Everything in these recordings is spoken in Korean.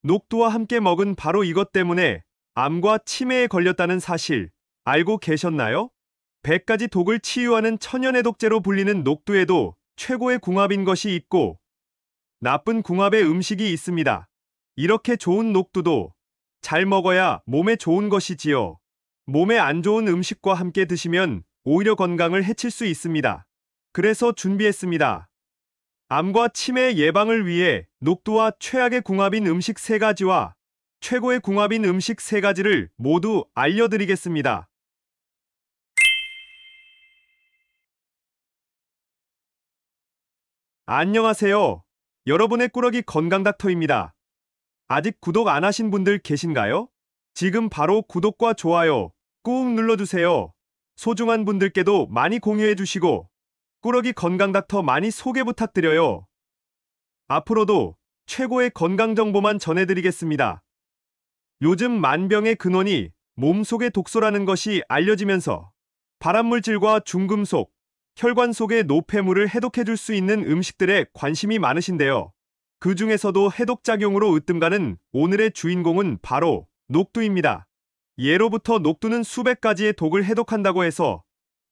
녹두와 함께 먹은 바로 이것 때문에 암과 치매에 걸렸다는 사실 알고 계셨나요? 100가지 독을 치유하는 천연해독제로 불리는 녹두에도 최고의 궁합인 것이 있고 나쁜 궁합의 음식이 있습니다. 이렇게 좋은 녹두도 잘 먹어야 몸에 좋은 것이지요. 몸에 안 좋은 음식과 함께 드시면 오히려 건강을 해칠 수 있습니다. 그래서 준비했습니다. 암과 치매 예방을 위해 녹두와 최악의 궁합인 음식 3가지와 최고의 궁합인 음식 3가지를 모두 알려드리겠습니다. 안녕하세요. 여러분의 꾸러기 건강닥터입니다. 아직 구독 안 하신 분들 계신가요? 지금 바로 구독과 좋아요 꾹 눌러주세요. 소중한 분들께도 많이 공유해 주시고 꾸러기 건강닥터 많이 소개 부탁드려요. 앞으로도 최고의 건강 정보만 전해드리겠습니다. 요즘 만병의 근원이 몸속의 독소라는 것이 알려지면서 발암물질과 중금속, 혈관 속의 노폐물을 해독해줄 수 있는 음식들에 관심이 많으신데요. 그 중에서도 해독작용으로 으뜸가는 오늘의 주인공은 바로 녹두입니다. 예로부터 녹두는 수백 가지의 독을 해독한다고 해서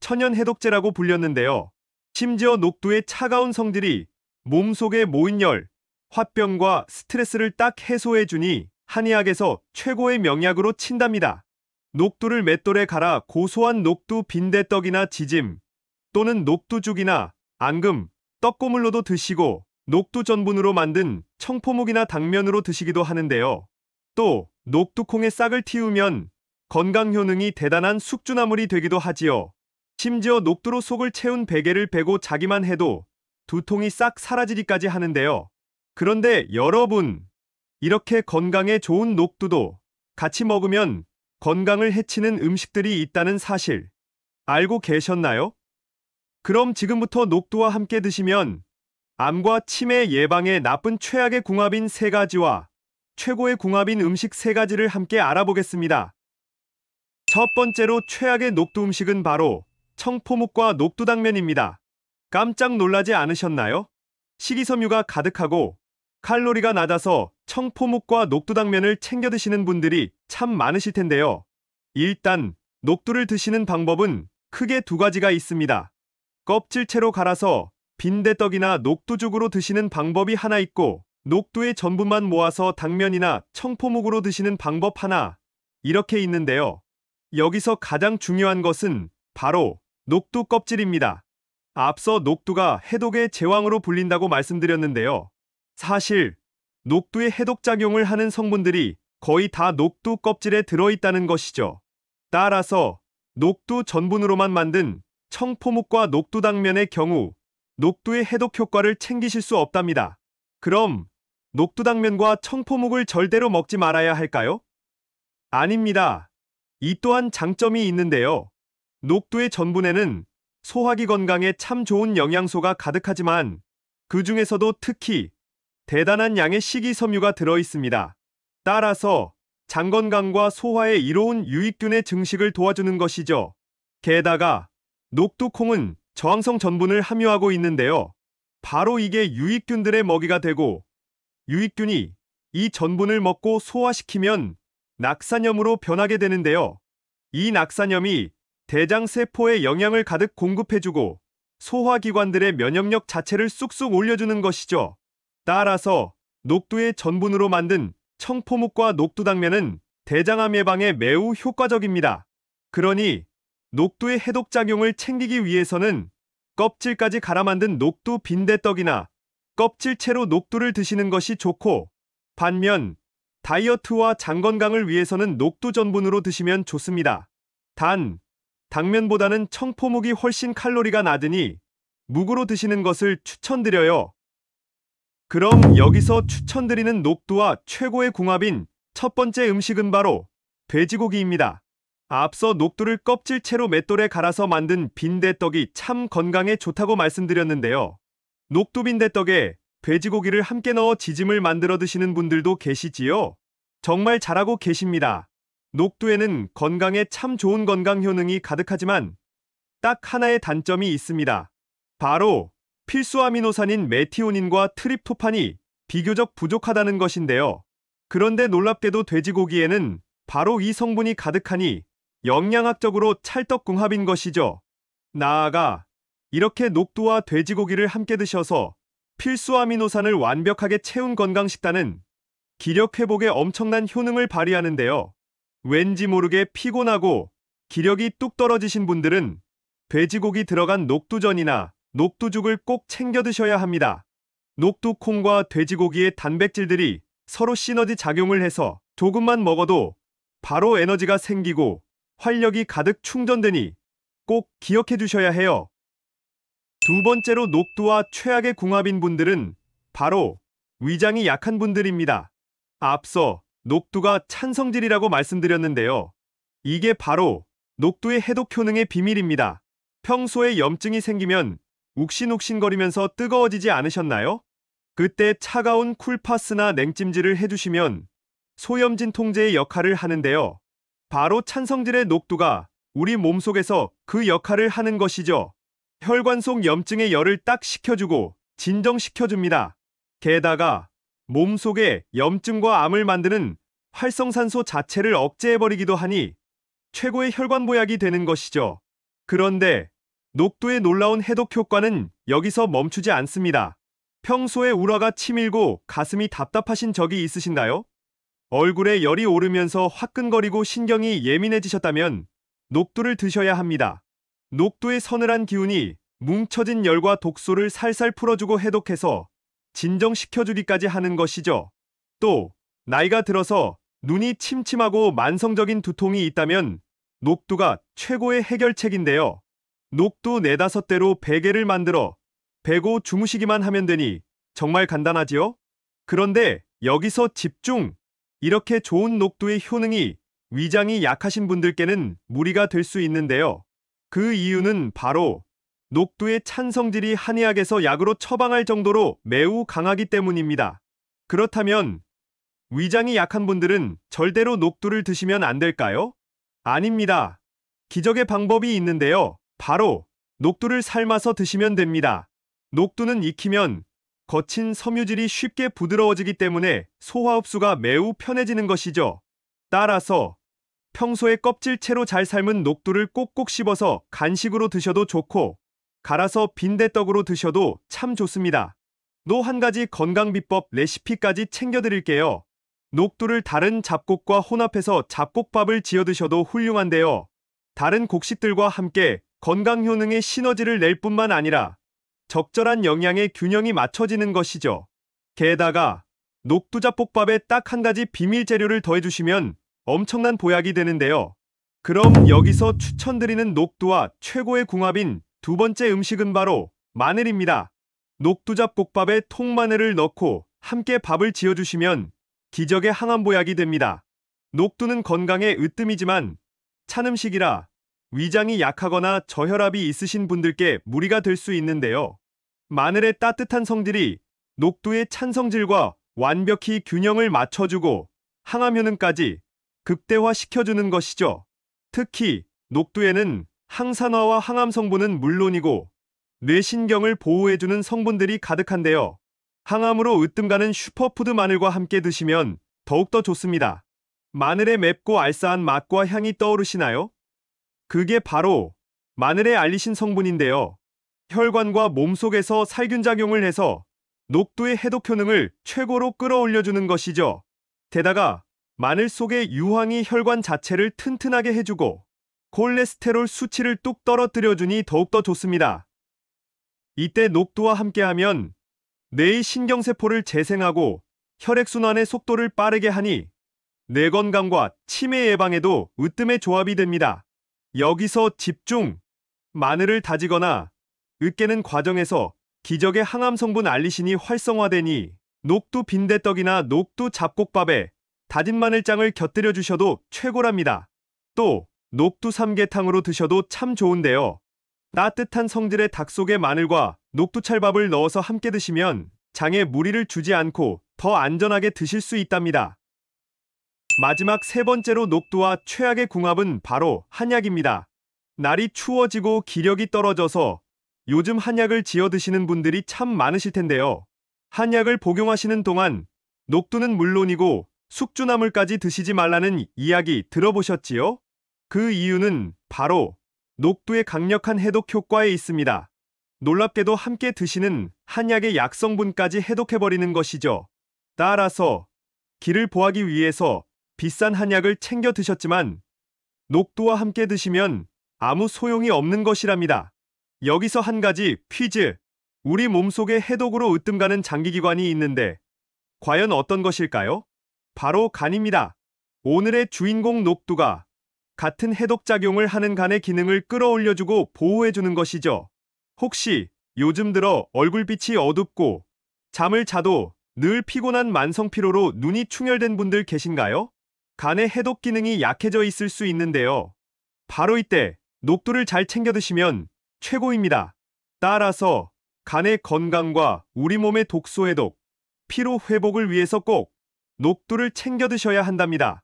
천연해독제라고 불렸는데요. 심지어 녹두의 차가운 성질이 몸속의 모인 열, 화병과 스트레스를 딱 해소해주니 한의학에서 최고의 명약으로 친답니다. 녹두를 맷돌에 갈아 고소한 녹두 빈대떡이나 지짐 또는 녹두죽이나 앙금, 떡고물로도 드시고 녹두 전분으로 만든 청포묵이나 당면으로 드시기도 하는데요. 또 녹두콩에 싹을 틔우면 건강 효능이 대단한 숙주나물이 되기도 하지요. 심지어 녹두로 속을 채운 베개를 베고 자기만 해도 두통이 싹 사라지기까지 하는데요. 그런데 여러분, 이렇게 건강에 좋은 녹두도 같이 먹으면 건강을 해치는 음식들이 있다는 사실 알고 계셨나요? 그럼 지금부터 녹두와 함께 드시면 암과 치매 예방에 나쁜 최악의 궁합인 3가지와 최고의 궁합인 음식 3가지를 함께 알아보겠습니다. 첫 번째로 최악의 녹두 음식은 바로 청포묵과 녹두당면입니다. 깜짝 놀라지 않으셨나요? 식이섬유가 가득하고 칼로리가 낮아서 청포묵과 녹두당면을 챙겨 드시는 분들이 참 많으실 텐데요. 일단 녹두를 드시는 방법은 크게 2가지가 있습니다. 껍질채로 갈아서 빈대떡이나 녹두죽으로 드시는 방법이 하나 있고 녹두의 전분만 모아서 당면이나 청포묵으로 드시는 방법 하나 이렇게 있는데요. 여기서 가장 중요한 것은 바로 녹두 껍질입니다. 앞서 녹두가 해독의 제왕으로 불린다고 말씀드렸는데요. 사실 녹두의 해독작용을 하는 성분들이 거의 다 녹두 껍질에 들어있다는 것이죠. 따라서 녹두 전분으로만 만든 청포묵과 녹두당면의 경우 녹두의 해독 효과를 챙기실 수 없답니다. 그럼 녹두당면과 청포묵을 절대로 먹지 말아야 할까요? 아닙니다. 이 또한 장점이 있는데요. 녹두의 전분에는 소화기 건강에 참 좋은 영양소가 가득하지만 그 중에서도 특히 대단한 양의 식이섬유가 들어있습니다. 따라서 장 건강과 소화에 이로운 유익균의 증식을 도와주는 것이죠. 게다가 녹두콩은 저항성 전분을 함유하고 있는데요. 바로 이게 유익균들의 먹이가 되고 유익균이 이 전분을 먹고 소화시키면 낙산염으로 변하게 되는데요. 이 낙산염이 대장세포에 영양을 가득 공급해주고 소화기관들의 면역력 자체를 쑥쑥 올려주는 것이죠. 따라서 녹두의 전분으로 만든 청포묵과 녹두당면은 대장암 예방에 매우 효과적입니다. 그러니 녹두의 해독작용을 챙기기 위해서는 껍질까지 갈아 만든 녹두 빈대떡이나 껍질채로 녹두를 드시는 것이 좋고 반면 다이어트와 장 건강을 위해서는 녹두 전분으로 드시면 좋습니다. 단, 당면보다는 청포묵이 훨씬 칼로리가 낮으니 묵으로 드시는 것을 추천드려요. 그럼 여기서 추천드리는 녹두와 최고의 궁합인 첫 번째 음식은 바로 돼지고기입니다. 앞서 녹두를 껍질채로 맷돌에 갈아서 만든 빈대떡이 참 건강에 좋다고 말씀드렸는데요. 녹두 빈대떡에 돼지고기를 함께 넣어 지짐을 만들어 드시는 분들도 계시지요? 정말 잘하고 계십니다. 녹두에는 건강에 참 좋은 건강 효능이 가득하지만 딱 하나의 단점이 있습니다. 바로 필수 아미노산인 메티오닌과 트립토판이 비교적 부족하다는 것인데요. 그런데 놀랍게도 돼지고기에는 바로 이 성분이 가득하니 영양학적으로 찰떡궁합인 것이죠. 나아가 이렇게 녹두와 돼지고기를 함께 드셔서 필수 아미노산을 완벽하게 채운 건강식단은 기력 회복에 엄청난 효능을 발휘하는데요. 왠지 모르게 피곤하고 기력이 뚝 떨어지신 분들은 돼지고기 들어간 녹두전이나 녹두죽을 꼭 챙겨 드셔야 합니다. 녹두콩과 돼지고기의 단백질들이 서로 시너지 작용을 해서 조금만 먹어도 바로 에너지가 생기고 활력이 가득 충전되니 꼭 기억해 두셔야 해요. 두 번째로 녹두와 최악의 궁합인 분들은 바로 위장이 약한 분들입니다. 앞서 녹두가 찬성질이라고 말씀드렸는데요. 이게 바로 녹두의 해독 효능의 비밀입니다. 평소에 염증이 생기면 욱신욱신거리면서 뜨거워지지 않으셨나요? 그때 차가운 쿨파스나 냉찜질을 해주시면 소염진 통제의 역할을 하는데요. 바로 찬성질의 녹두가 우리 몸속에서 그 역할을 하는 것이죠. 혈관 속 염증의 열을 딱 식혀주고 진정시켜줍니다. 게다가 몸속에 염증과 암을 만드는 활성산소 자체를 억제해버리기도 하니 최고의 혈관 보약이 되는 것이죠. 그런데 녹두의 놀라운 해독 효과는 여기서 멈추지 않습니다. 평소에 울화가 치밀고 가슴이 답답하신 적이 있으신가요? 얼굴에 열이 오르면서 화끈거리고 신경이 예민해지셨다면 녹두를 드셔야 합니다. 녹두의 서늘한 기운이 뭉쳐진 열과 독소를 살살 풀어주고 해독해서 진정시켜주기까지 하는 것이죠. 또 나이가 들어서 눈이 침침하고 만성적인 두통이 있다면 녹두가 최고의 해결책인데요. 녹두 4~5대로 베개를 만들어 베고 주무시기만 하면 되니 정말 간단하지요? 그런데 여기서 집중! 이렇게 좋은 녹두의 효능이 위장이 약하신 분들께는 무리가 될 수 있는데요. 그 이유는 바로 녹두의 찬성질이 한의학에서 약으로 처방할 정도로 매우 강하기 때문입니다. 그렇다면 위장이 약한 분들은 절대로 녹두를 드시면 안 될까요? 아닙니다. 기적의 방법이 있는데요. 바로 녹두를 삶아서 드시면 됩니다. 녹두는 익히면 거친 섬유질이 쉽게 부드러워지기 때문에 소화 흡수가 매우 편해지는 것이죠. 따라서 평소에 껍질채로 잘 삶은 녹두를 꼭꼭 씹어서 간식으로 드셔도 좋고 갈아서 빈대떡으로 드셔도 참 좋습니다. 또 한 가지 건강 비법 레시피까지 챙겨드릴게요. 녹두를 다른 잡곡과 혼합해서 잡곡밥을 지어 드셔도 훌륭한데요. 다른 곡식들과 함께 건강 효능의 시너지를 낼 뿐만 아니라 적절한 영양의 균형이 맞춰지는 것이죠. 게다가 녹두잡곡밥에 딱 한 가지 비밀 재료를 더해주시면 엄청난 보약이 되는데요. 그럼 여기서 추천드리는 녹두와 최고의 궁합인 두 번째 음식은 바로 마늘입니다. 녹두잡곡밥에 통마늘을 넣고 함께 밥을 지어주시면 기적의 항암보약이 됩니다. 녹두는 건강에 으뜸이지만 찬 음식이라 위장이 약하거나 저혈압이 있으신 분들께 무리가 될 수 있는데요. 마늘의 따뜻한 성질이 녹두의 찬 성질과 완벽히 균형을 맞춰주고 항암 효능까지 극대화시켜주는 것이죠. 특히 녹두에는 항산화와 항암 성분은 물론이고 뇌신경을 보호해주는 성분들이 가득한데요. 항암으로 으뜸 가는 슈퍼푸드 마늘과 함께 드시면 더욱더 좋습니다. 마늘의 맵고 알싸한 맛과 향이 떠오르시나요? 그게 바로 마늘의 알리신 성분인데요. 혈관과 몸속에서 살균 작용을 해서 녹두의 해독 효능을 최고로 끌어올려주는 것이죠. 게다가 마늘 속의 유황이 혈관 자체를 튼튼하게 해주고 콜레스테롤 수치를 뚝 떨어뜨려주니 더욱더 좋습니다. 이때 녹두와 함께하면 뇌의 신경세포를 재생하고 혈액순환의 속도를 빠르게 하니 뇌 건강과 치매 예방에도 으뜸의 조합이 됩니다. 여기서 집중! 마늘을 다지거나 으깨는 과정에서 기적의 항암 성분 알리신이 활성화되니 녹두 빈대떡이나 녹두 잡곡밥에 다진 마늘장을 곁들여 주셔도 최고랍니다. 또 녹두 삼계탕으로 드셔도 참 좋은데요. 따뜻한 성질의 닭 속에 마늘과 녹두찰밥을 넣어서 함께 드시면 장에 무리를 주지 않고 더 안전하게 드실 수 있답니다. 마지막 세 번째로 녹두와 최악의 궁합은 바로 한약입니다. 날이 추워지고 기력이 떨어져서 요즘 한약을 지어 드시는 분들이 참 많으실 텐데요. 한약을 복용하시는 동안 녹두는 물론이고 숙주나물까지 드시지 말라는 이야기 들어보셨지요? 그 이유는 바로 녹두의 강력한 해독 효과에 있습니다. 놀랍게도 함께 드시는 한약의 약성분까지 해독해버리는 것이죠. 따라서 기를 보하기 위해서 비싼 한약을 챙겨 드셨지만 녹두와 함께 드시면 아무 소용이 없는 것이랍니다. 여기서 한 가지 퀴즈. 우리 몸속에 해독으로 으뜸가는 장기기관이 있는데 과연 어떤 것일까요? 바로 간입니다. 오늘의 주인공 녹두가 같은 해독작용을 하는 간의 기능을 끌어올려주고 보호해주는 것이죠. 혹시 요즘 들어 얼굴빛이 어둡고 잠을 자도 늘 피곤한 만성피로로 눈이 충혈된 분들 계신가요? 간의 해독 기능이 약해져 있을 수 있는데요. 바로 이때 녹두를 잘 챙겨 드시면 최고입니다. 따라서 간의 건강과 우리 몸의 독소 해독, 피로 회복을 위해서 꼭 녹두를 챙겨 드셔야 한답니다.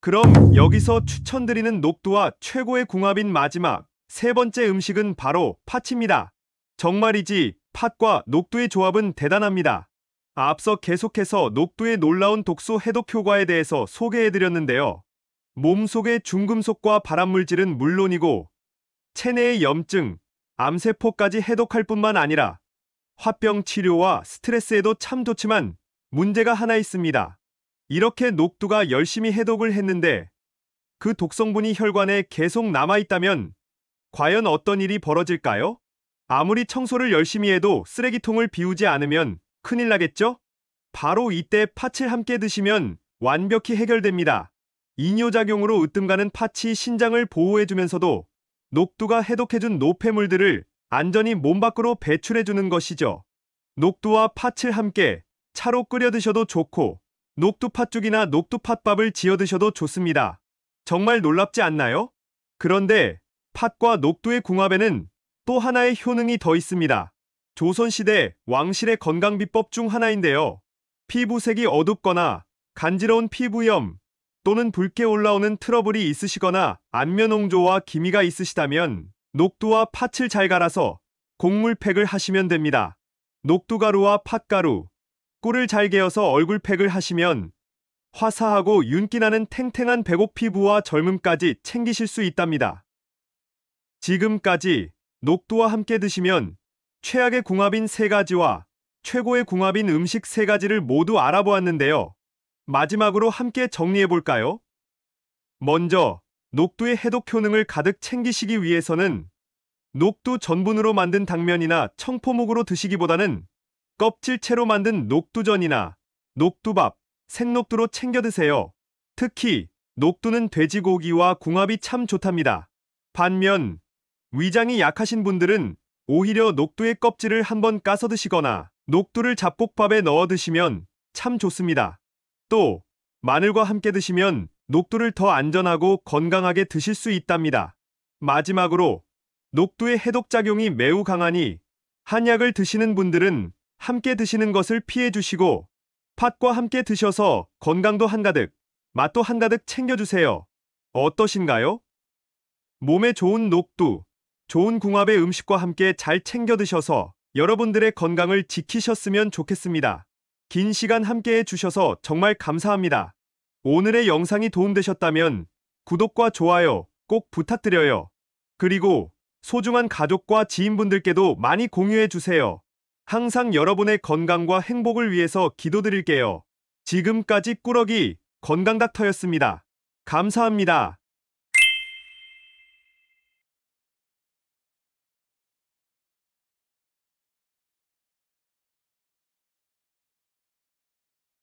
그럼 여기서 추천드리는 녹두와 최고의 궁합인 마지막 세 번째 음식은 바로 팥입니다. 정말이지 팥과 녹두의 조합은 대단합니다. 앞서 계속해서 녹두의 놀라운 독소 해독 효과에 대해서 소개해드렸는데요. 몸속의 중금속과 발암물질은 물론이고 체내의 염증, 암세포까지 해독할 뿐만 아니라 화병 치료와 스트레스에도 참 좋지만 문제가 하나 있습니다. 이렇게 녹두가 열심히 해독을 했는데 그 독성분이 혈관에 계속 남아있다면 과연 어떤 일이 벌어질까요? 아무리 청소를 열심히 해도 쓰레기통을 비우지 않으면 큰일 나겠죠? 바로 이때 팥을 함께 드시면 완벽히 해결됩니다. 이뇨작용으로 으뜸가는 팥이 신장을 보호해주면서도 녹두가 해독해준 노폐물들을 안전히 몸 밖으로 배출해주는 것이죠. 녹두와 팥을 함께 차로 끓여 드셔도 좋고 녹두팥죽이나 녹두팥밥을 지어 드셔도 좋습니다. 정말 놀랍지 않나요? 그런데 팥과 녹두의 궁합에는 또 하나의 효능이 더 있습니다. 조선시대 왕실의 건강비법 중 하나인데요. 피부색이 어둡거나 간지러운 피부염 또는 붉게 올라오는 트러블이 있으시거나 안면홍조와 기미가 있으시다면 녹두와 팥을 잘 갈아서 곡물팩을 하시면 됩니다. 녹두가루와 팥가루, 꿀을 잘 개어서 얼굴팩을 하시면 화사하고 윤기나는 탱탱한 백옥 피부와 젊음까지 챙기실 수 있답니다. 지금까지 녹두와 함께 드시면 최악의 궁합인 세 가지와 최고의 궁합인 음식 세 가지를 모두 알아보았는데요. 마지막으로 함께 정리해볼까요? 먼저 녹두의 해독 효능을 가득 챙기시기 위해서는 녹두 전분으로 만든 당면이나 청포묵으로 드시기보다는 껍질채로 만든 녹두전이나 녹두밥, 생녹두로 챙겨 드세요. 특히 녹두는 돼지고기와 궁합이 참 좋답니다. 반면 위장이 약하신 분들은 오히려 녹두의 껍질을 한번 까서 드시거나 녹두를 잡곡밥에 넣어 드시면 참 좋습니다. 또 마늘과 함께 드시면 녹두를 더 안전하고 건강하게 드실 수 있답니다. 마지막으로 녹두의 해독작용이 매우 강하니 한약을 드시는 분들은 함께 드시는 것을 피해 주시고 팥과 함께 드셔서 건강도 한가득, 맛도 한가득 챙겨주세요. 어떠신가요? 몸에 좋은 녹두, 좋은 궁합의 음식과 함께 잘 챙겨 드셔서 여러분들의 건강을 지키셨으면 좋겠습니다. 긴 시간 함께 해주셔서 정말 감사합니다. 오늘의 영상이 도움되셨다면 구독과 좋아요 꼭 부탁드려요. 그리고 소중한 가족과 지인분들께도 많이 공유해주세요. 항상 여러분의 건강과 행복을 위해서 기도드릴게요. 지금까지 꾸러기 건강닥터였습니다. 감사합니다.